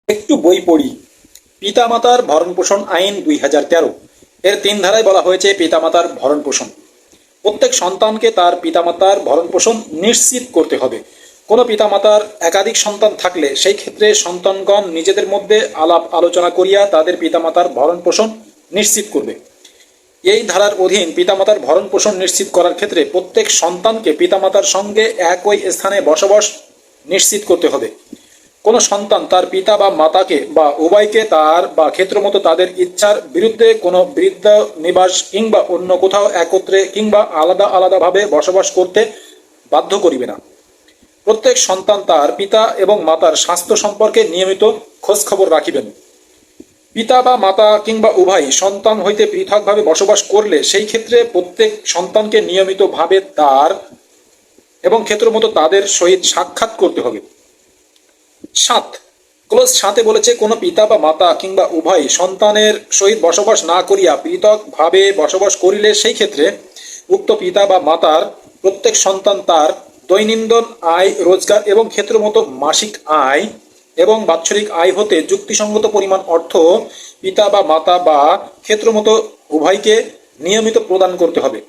একটু বই পড়ি। পিতামাতার ভরণপোষণ আইন 2013 এর 3 ধারায় বলা হয়েছে পিতামাতার ভরণপোষণ। প্রত্যেক সন্তানকে তার পিতামাতার ভরণপোষণ নিশ্চিত করতে হবে। কোনো পিতামাতার একাধিক সন্তান থাকলে সেই ক্ষেত্রে সন্তানগণ নিজেদের মধ্যে আলাপ আলোচনা করিয়া তাদের পিতামাতার ভরণপোষণ নিশ্চিত করবে। এই ধারার অধীন পিতামাতার ভরণপোষণ নিশ্চিত করার ক্ষেত্রে প্রত্যেক সন্তানকে পিতামাতার সঙ্গে একই স্থানে বসবাস নিশ্চিত করতে হবে। কোনো সন্তান তার পিতা বা মাতাকে বা উভয়কে তার বা ক্ষেত্রমতো তাদের ইচ্ছার বিরুদ্ধে কোনো বৃদ্ধ নিবাস কিংবা অন্য কোথাও একত্রে কিংবা আলাদা আলাদাভাবে বসবাস করতে বাধ্য করিবে না। প্রত্যেক সন্তান তার পিতা এবং মাতার স্বাস্থ্য সম্পর্কে নিয়মিত খোঁজ খবর রাখিবেন। পিতা বা মাতা কিংবা উভয় সন্তান হইতে পৃথকভাবে বসবাস করলে সেই ক্ষেত্রে প্রত্যেক সন্তানকে নিয়মিতভাবে তার এবং ক্ষেত্রমতো তাদের সহিত সাক্ষাৎ করতে হবে। 7 ক্লোজ 7 বলেছে কোনো পিতা বা মাতা কিংবা উভয় সন্তানের সহিত বসবাস না করিয়া পৃথকভাবে বসবাস করিলে সেই ক্ষেত্রে উক্ত পিতা বা মাতার প্রত্যেক সন্তান তার দৈনন্দিন আয় রোজগার এবং ক্ষেত্রমতো মাসিক আয় এবং বাৎসরিক আয় হতে যুক্তিসঙ্গত পরিমাণ অর্থ পিতা বা মাতা বা ক্ষেত্রমতো উভয়কে নিয়মিত প্রদান করতে হবে।